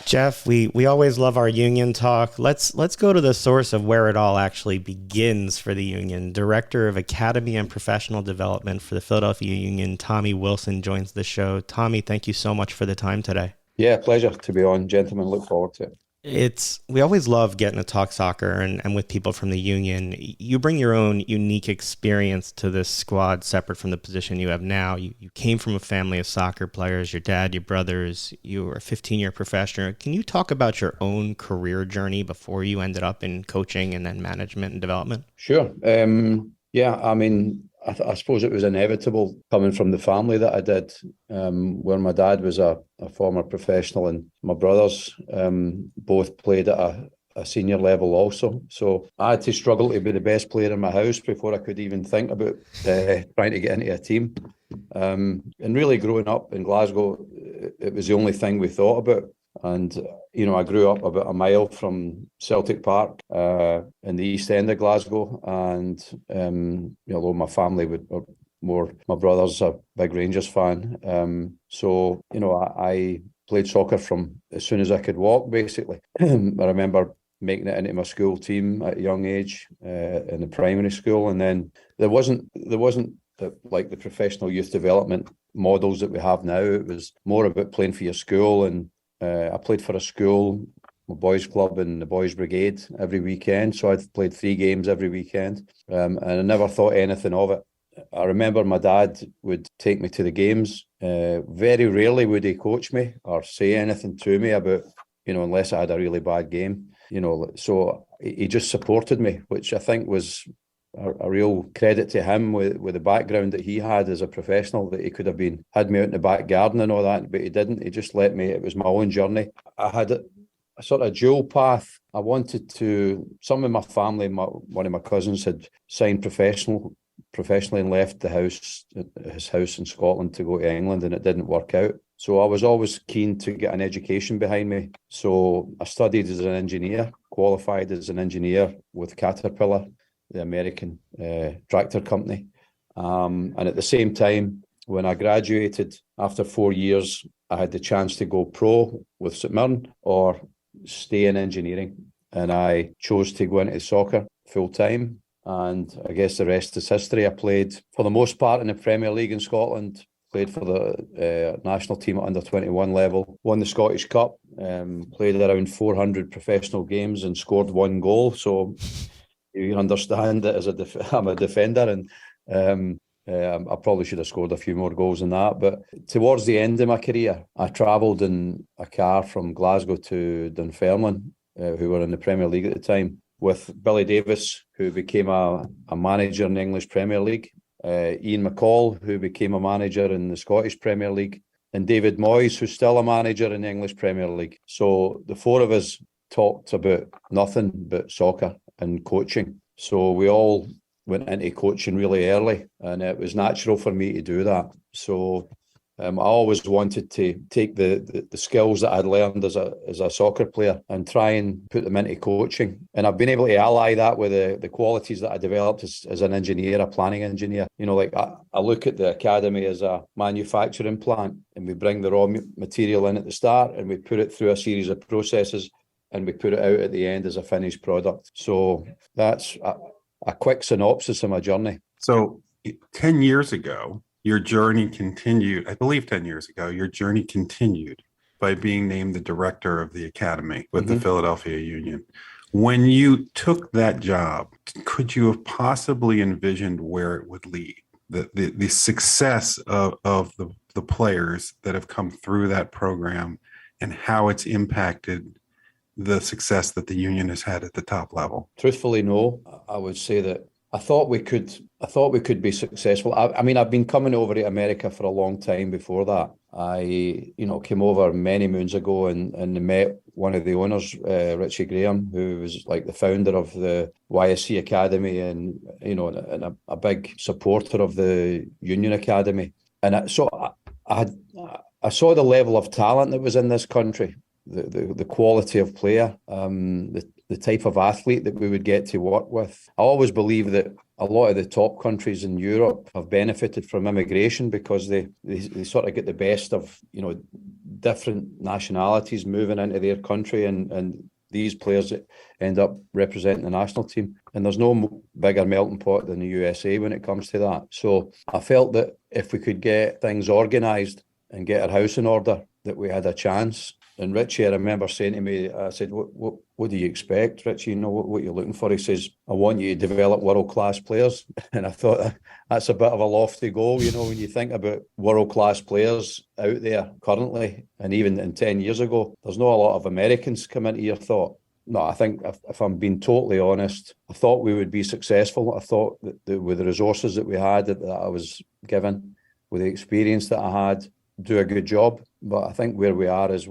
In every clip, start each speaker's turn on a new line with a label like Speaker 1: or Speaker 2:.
Speaker 1: Jeff, we always love our union talk. Let's go to the source of where it all actually begins for the union. Director of Academy and Professional Development for the Philadelphia Union, Tommy Wilson, joins the show. Tommy, thank you so much for the time today.
Speaker 2: Yeah, pleasure to be on, gentlemen. Look forward to it.
Speaker 1: We always love getting to talk soccer and with people from the union. You bring your own unique experience to this squad separate from the position you have now. You came from a family of soccer players, your dad, your brothers, you were a 15-year professional. Can you talk about your own career journey before you ended up in coaching and then management and development?
Speaker 2: Sure. Yeah, I mean, I suppose it was inevitable coming from the family that I did, where my dad was a former professional and my brothers both played at a senior level also. So I had to struggle to be the best player in my house before I could even think about trying to get into a team. And really growing up in Glasgow, it was the only thing we thought about. And, I grew up about a mile from Celtic Park in the East End of Glasgow. And although my family my brother's a big Rangers fan. I played soccer from as soon as I could walk, basically. I remember making it into my school team at a young age in the primary school. And then there wasn't like the professional youth development models that we have now. It was more about playing for your school, and I played for a school, a boys club and the boys brigade every weekend. So I played 3 games every weekend, and I never thought anything of it. I remember my dad would take me to the games. Very rarely would he coach me or say anything to me about, unless I had a really bad game. So he just supported me, which I think was a real credit to him with the background that he had as a professional, that he could have had me out in the back garden and all that, but he didn't. He just let me. It was my own journey. I had a sort of dual path. I wanted to. Some of my family, one of my cousins had signed professionally and left his house in Scotland to go to England, and it didn't work out. So I was always keen to get an education behind me. So I studied as an engineer, qualified as an engineer with Caterpillar, the American tractor company. And at the same time, when I graduated, after 4 years, I had the chance to go pro with St Mirren or stay in engineering. And I chose to go into soccer full time. And I guess the rest is history. I played, for the most part, in the Premier League in Scotland, played for the national team at under 21 level, won the Scottish Cup, played around 400 professional games and scored 1 goal. So you understand that I'm a defender, and I probably should have scored a few more goals than that. But towards the end of my career, I travelled in a car from Glasgow to Dunfermline, who were in the Premier League at the time, with Billy Davis, who became a manager in the English Premier League, Ian McCall, who became a manager in the Scottish Premier League, and David Moyes, who's still a manager in the English Premier League. So the 4 of us talked about nothing but soccer and coaching. So we all went into coaching really early, and it was natural for me to do that. So I always wanted to take the skills that I'd learned as a soccer player and try and put them into coaching. And I've been able to ally that with the qualities that I developed as an engineer, a planning engineer. I look at the academy as a manufacturing plant, and we bring the raw material in at the start, and we put it through a series of processes, and we put it out at the end as a finished product. So that's a quick synopsis of my journey.
Speaker 3: So 10 years ago, your journey continued. I believe 10 years ago, your journey continued by being named the director of the Academy with the Philadelphia Union. When you took that job, could you have possibly envisioned where it would lead? The success of the players that have come through that program and how it's impacted the success that the union has had at the top level?
Speaker 2: Truthfully, no. I would say that I thought we could be successful. I mean, I've been coming over to America for a long time before that. I, came over many moons ago and met one of the owners, Richie Graham, who was like the founder of the YSC Academy and a big supporter of the Union Academy. And I saw the level of talent that was in this country, the quality of player, the type of athlete that we would get to work with. I always believe that a lot of the top countries in Europe have benefited from immigration because they sort of get the best of different nationalities moving into their country, and these players end up representing the national team. And there's no bigger melting pot than the USA when it comes to that. So I felt that if we could get things organised and get our house in order, that we had a chance. And Richie, I remember saying to me, I said, what do you expect, Richie? You know, what you're looking for? He says, I want you to develop world-class players. And I thought, that's a bit of a lofty goal, you know, when you think about world-class players out there currently, and even in 10 years ago, there's not a lot of Americans come into your thought. No, I think if I'm being totally honest, I thought we would be successful. I thought that with the resources that we had, that I was given, with the experience that I had, do a good job. But I think where we are is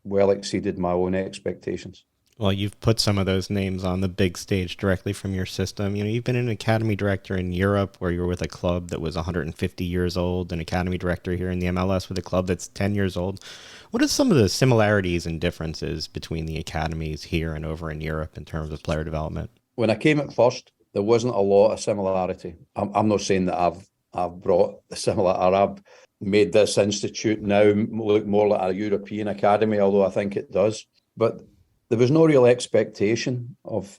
Speaker 2: well exceeded my own expectations.
Speaker 1: Well, you've put some of those names on the big stage directly from your system. You know, you've been an academy director in Europe where you were with a club that was 150 years old, an academy director here in the MLS with a club that's 10 years old. What are some of the similarities and differences between the academies here and over in Europe in terms of player development?
Speaker 2: When I came at first, there wasn't a lot of similarity. I'm not saying that I've brought the similar, or I've made this institute now look more like a European academy, although I think it does. But there was no real expectation of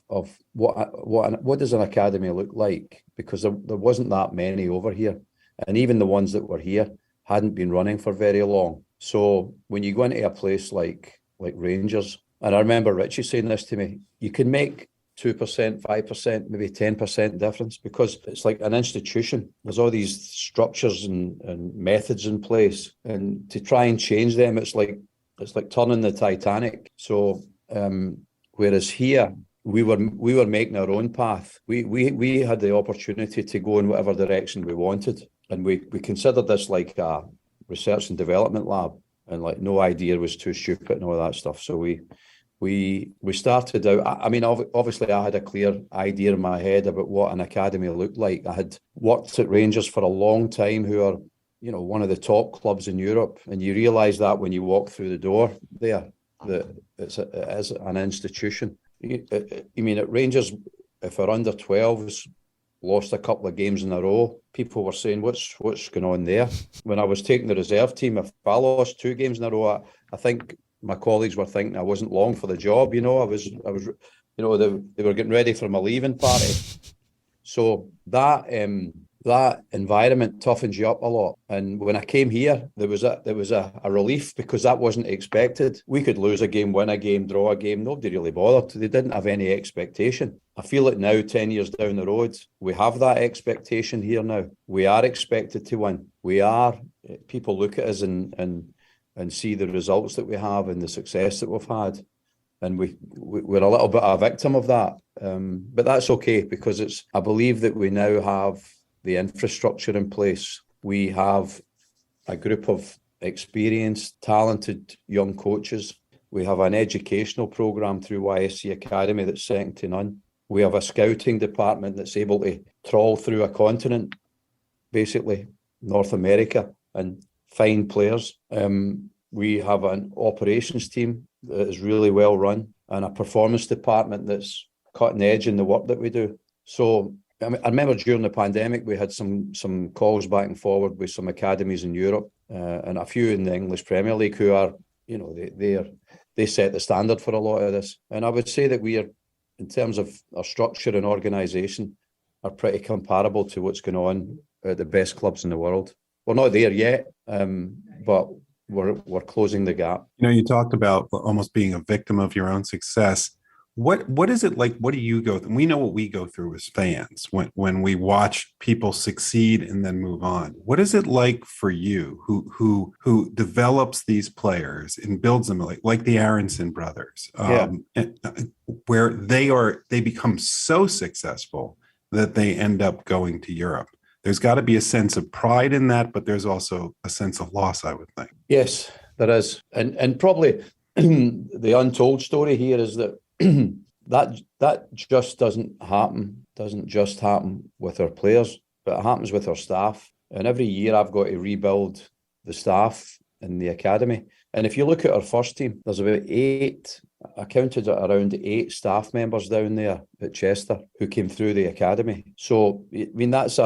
Speaker 2: what does an academy look like, because there wasn't that many over here, and even the ones that were here hadn't been running for very long. So when you go into a place like Rangers, and I remember Richie saying this to me, you can make 2%, 5%, maybe 10% difference, because it's like an institution. There's all these structures and methods in place, and to try and change them, it's like turning the Titanic. So whereas here we were making our own path. We had the opportunity to go in whatever direction we wanted, and we considered this like a research and development lab, and like no idea was too stupid and all that stuff. So we started out, I mean, obviously I had a clear idea in my head about what an academy looked like. I had worked at Rangers for a long time, who are, you know, one of the top clubs in Europe. And you realise that when you walk through the door there, that it is an institution. I mean, at Rangers, if our under 12s lost a couple of games in a row, people were saying, what's going on there? When I was taking the reserve team, if I lost 2 games in a row, I think my colleagues were thinking I wasn't long for the job. You know, I was, you know, they were getting ready for my leaving party. So that environment toughens you up a lot. And when I came here, there was a relief, because that wasn't expected. We could lose a game, win a game, draw a game. Nobody really bothered. They didn't have any expectation. I feel it now, 10 years down the road, we have that expectation here now. We are expected to win. People look at us and see the results that we have and the success that we've had. And we're a little bit a victim of that. But that's okay, because I believe that we now have the infrastructure in place. We have a group of experienced, talented young coaches. We have an educational program through YSC Academy that's second to none. We have a scouting department that's able to trawl through a continent, basically North America, and find players. We have an operations team that is really well run, and a performance department that's cutting edge in the work that we do. So I remember during the pandemic, we had some calls back and forward with some academies in Europe, and a few in the English Premier League, who are, you know, they set the standard for a lot of this. And I would say that we are, in terms of our structure and organisation, are pretty comparable to what's going on at the best clubs in the world. We're not there yet, but we're closing the gap.
Speaker 3: You know, you talked about almost being a victim of your own success. What is it like? What do you go through? We know what we go through as fans when we watch people succeed and then move on. What is it like for you, who develops these players and builds them like the Aronson brothers, where they become so successful that they end up going to Europe? There's got to be a sense of pride in that, but there's also a sense of loss, I would think.
Speaker 2: Yes, there is. And probably the untold story here is that that just doesn't just happen with our players, but it happens with our staff. And every year I've got to rebuild the staff in the academy. And if you look at our first team, there's about 8, I counted around 8 staff members down there at Chester who came through the academy. So I mean that's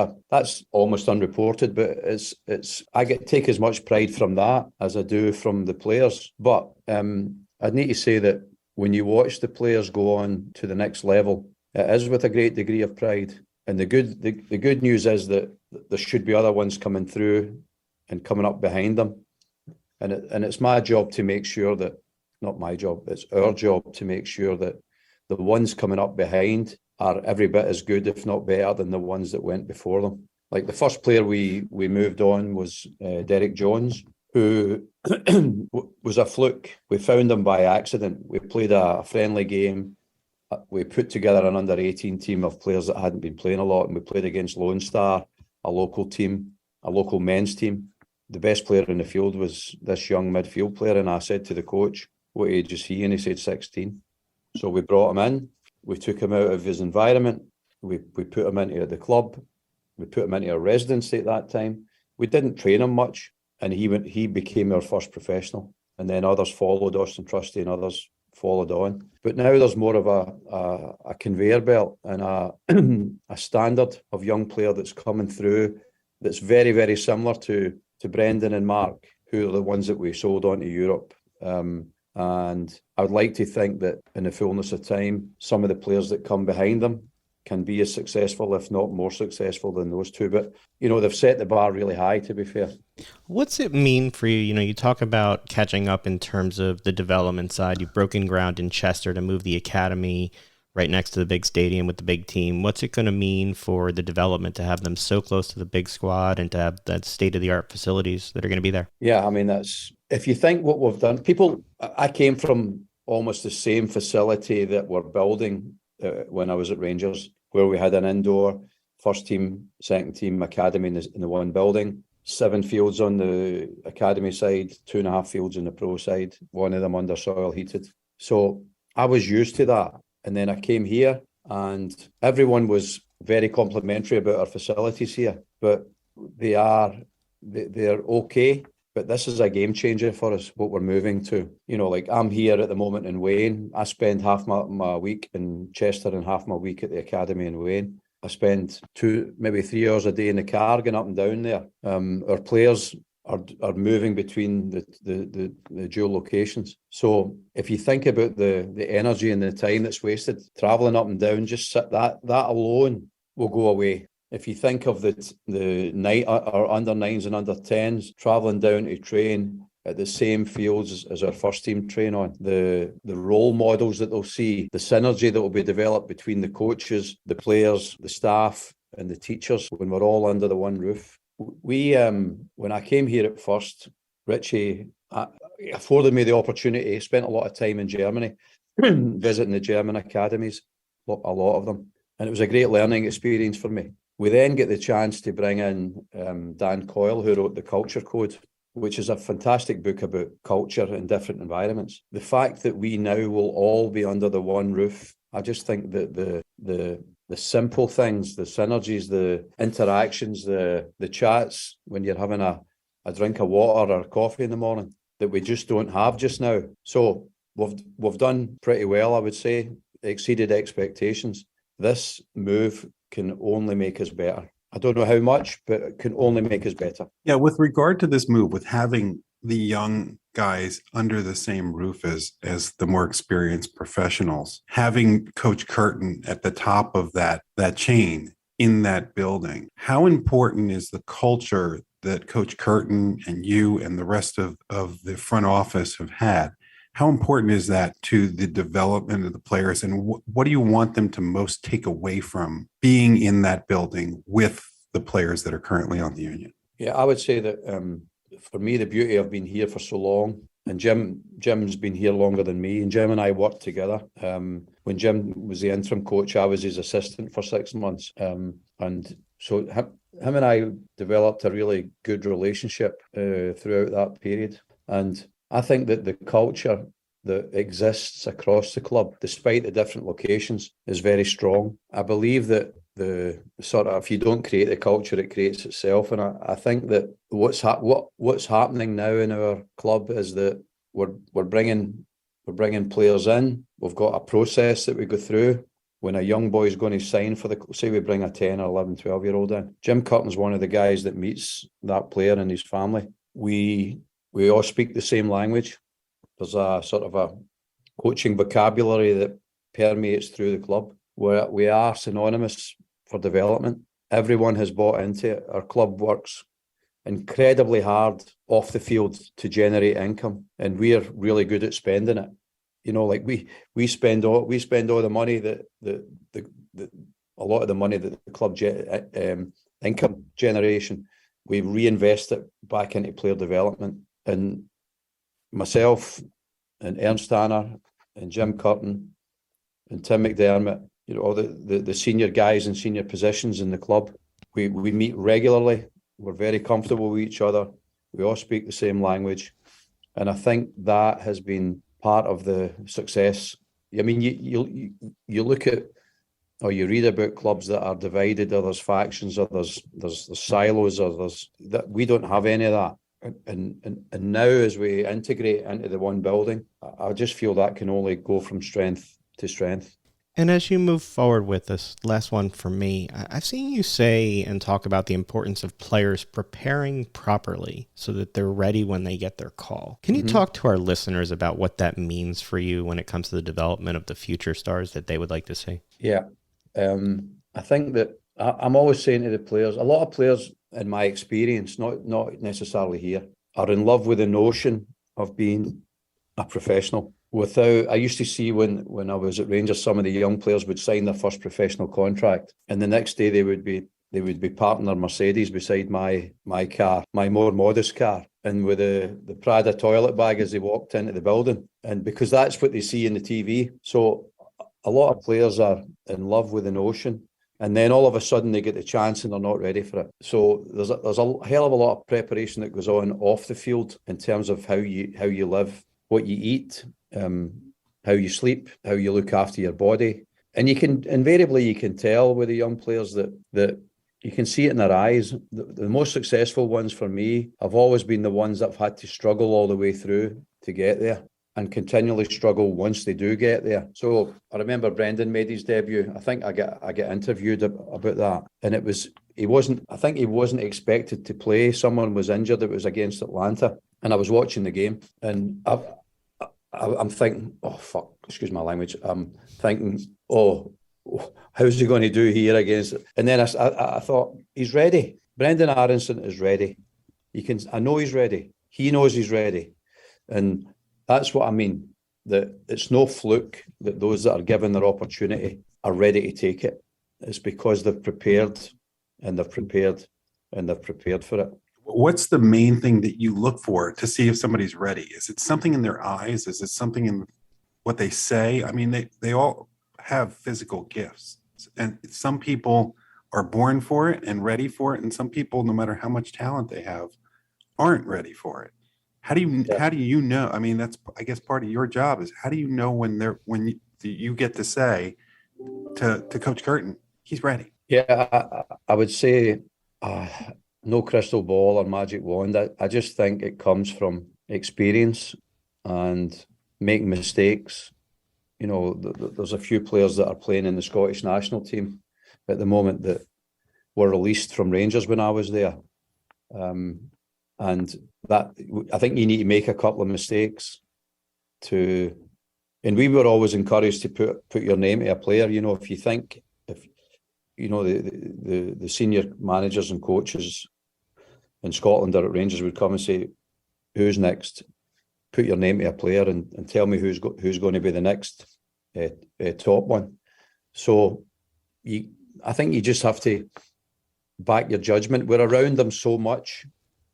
Speaker 2: almost unreported, but it's I take as much pride from that as I do from the players. But I'd need to say that when you watch the players go on to the next level, it is with a great degree of pride. And the good news is that there should be other ones coming through and coming up behind them. And it's my job to make sure that, not my job, it's our job to make sure that the ones coming up behind are every bit as good, if not better, than the ones that went before them. Like the first player we moved on was Derek Jones, who was a fluke. We found him by accident. We played a friendly game. We put together an under-18 team of players that hadn't been playing a lot, and we played against Lone Star, a local team, a local men's team. The best player in the field was this young midfield player, and I said to the coach, "What age is he?" And he said 16. So we brought him in. We took him out of his environment. We put him into the club. We put him into a residency at that time. We didn't train him much, and he became our first professional. And then others followed, Austin Trusty and others followed on. But now there's more of a conveyor belt and a standard of young player that's coming through that's very, very similar to Brendan and Mark, who are the ones that we sold on to Europe. And I would like to think that in the fullness of time, some of the players that come behind them can be as successful, if not more successful than those two. But, they've set the bar really high, to be fair.
Speaker 1: What's it mean for you? You talk about catching up in terms of the development side. You've broken ground in Chester to move the academy right next to the big stadium with the big team. What's it going to mean for the development to have them so close to the big squad and to have that state-of-the-art facilities that are going to be there?
Speaker 2: Yeah, I mean, if you think what we've done, I came from almost the same facility that we're building when I was at Rangers, where we had an indoor first team, second team academy in the one building, 7 fields on the academy side, 2.5 fields on the pro side, one of them under soil heated. So I was used to that. And then I came here and everyone was very complimentary about our facilities here, but they're okay. But this is a game changer for us, what we're moving to. Like I'm here at the moment in Wayne. I spend half my week in Chester and half my week at the academy in Wayne. I spend 2, maybe 3 hours a day in the car going up and down there. Our players are moving between the dual locations. So if you think about the energy and the time that's wasted traveling up and down, just that alone will go away. If you think of the night or under 9s and under 10s traveling down to train at the same fields as our first team train on, the role models that they'll see, the synergy that will be developed between the coaches, the players, the staff and the teachers when we're all under the one roof. When I came here at first, Richie afforded me the opportunity. I spent a lot of time in Germany, visiting the German academies, a lot of them. And it was a great learning experience for me. We then get the chance to bring in Dan Coyle, who wrote The Culture Code, which is a fantastic book about culture in different environments. The fact that we now will all be under the one roof, I just think that the simple things, the synergies, the interactions, the chats when you're having a drink of water or coffee in the morning that we just don't have just now. So we've done pretty well, I would say, exceeded expectations. This move can only make us better. I don't know how much, but it can only make us better.
Speaker 3: Yeah, with regard to this move, with having the young guys under the same roof as the more experienced professionals, having Coach Curtin at the top of that chain in that building, how important is the culture that Coach Curtin and you and the rest of the front office have had? How important is that to the development of the players, and what do you want them to most take away from being in that building with the players that are currently on the union?
Speaker 2: Yeah, I would say that for me, the beauty of being here for so long, and Jim's been here longer than me, and Jim and I worked together. When Jim was the interim coach, I was his assistant for 6 months. And so him and I developed a really good relationship throughout that period. And I think that the culture that exists across the club, despite the different locations, is very strong. I believe that the sort of, if you don't create the culture, it creates itself. And I think that what's happening now in our club is that we're bringing We're bringing players in. We've got a process that we go through. When a young boy is going to sign for say we bring a 10 or 11, 12-year-old in, Jim Curtin's one of the guys that meets that player and his family. We all speak the same language. There's a sort of a coaching vocabulary that permeates through the club, where we are synonymous for development. Everyone has bought into it. Our club works incredibly hard off the field to generate income, and we're really good at spending it. You know, like we spend all the money that a lot of the money that the club income generation, we reinvest it back into player development. And myself and Ernst Tanner and Jim Curtin and Tim McDermott, you know, all the senior guys in senior positions in the club, we meet regularly. We're very comfortable with each other. We all speak the same language. And I think that has been part of the success. I mean, you look at, or you read about clubs that are divided, or there's factions, or there's silos, or there's that. We don't have any of that. And now, as we integrate into the one building, I just feel that can only go from strength to strength.
Speaker 1: And as you move forward with this, last one for me, I've seen you say and talk about the importance of players preparing properly so that they're ready when they get their call. Can you talk to our listeners about what that means for you when it comes to the development of the future stars that they would like to see?
Speaker 2: Yeah. I think that I'm always saying to the players, a lot of players, in my experience, not necessarily here, are in love with the notion of being a professional. I used to see when I was at Rangers, some of the young players would sign their first professional contract, and the next day they would be parking their Mercedes beside my car, my more modest car, and with the Prada toilet bag as they walked into the building, and because that's what they see in the TV. So a lot of players are in love with the notion, and then all of a sudden they get the chance and they're not ready for it. So there's a hell of a lot of preparation that goes on off the field in terms of how you live, what you eat, how you sleep, how you look after your body. And you can tell with the young players that you can see it in their eyes. The most successful ones for me have always been the ones that have had to struggle all the way through to get there, and continually struggle once they do get there. So I remember Brendan made his debut. I think I get interviewed about that, and he wasn't expected to play. Someone was injured. It was against Atlanta, and I was watching the game, and I'm thinking, oh fuck, excuse my language. I'm thinking, oh, how's he going to do here against it? And then I thought, he's ready. Brendan Aronson is ready. I know he's ready. He knows he's ready, and that's what I mean. That it's no fluke that those that are given their opportunity are ready to take it. It's because they've prepared, and they've prepared, and they've prepared for it.
Speaker 3: What's the main thing that you look for to see if somebody's ready? Is it something in their eyes? Is it something in what they say? I mean, they all have physical gifts, and some people are born for it and ready for it, and some people, no matter how much talent they have, aren't ready for it. How do you know? I mean, that's, I guess, part of your job is how do you know when you get to say to Coach Curtin, he's ready?
Speaker 2: Yeah, I would say no crystal ball or magic wand. I just think it comes from experience and making mistakes. You know, there's a few players that are playing in the Scottish national team at the moment that were released from Rangers when I was there. And that, I think you need to make a couple of mistakes and we were always encouraged to put your name to a player. You know, if you know, the senior managers and coaches in Scotland or at Rangers would come and say, who's next? Put your name to a player and tell me who's going to be the next top one. So I think you just have to back your judgment. We're around them so much.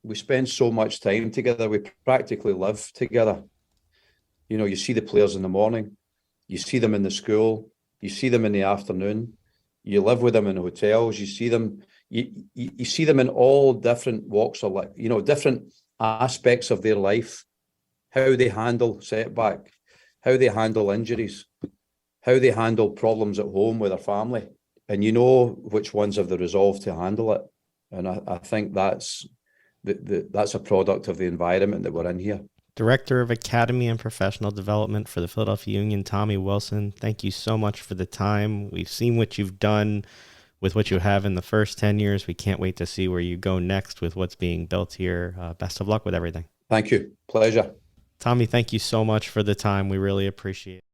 Speaker 2: We spend so much time together. We practically live together. You know, you see the players in the morning, you see them in the school, you see them in the afternoon, you live with them in hotels, you see them in all different walks of life, you know, different aspects of their life, how they handle setback, how they handle injuries, how they handle problems at home with their family. And you know which ones have the resolve to handle it. And I think that's a product of the environment that we're in here.
Speaker 1: Director of Academy and Professional Development for the Philadelphia Union, Tommy Wilson, thank you so much for the time. We've seen what you've done with what you have in the first 10 years. We can't wait to see where you go next with what's being built here. Best of luck with everything.
Speaker 2: Thank you. Pleasure.
Speaker 1: Tommy, thank you so much for the time. We really appreciate it.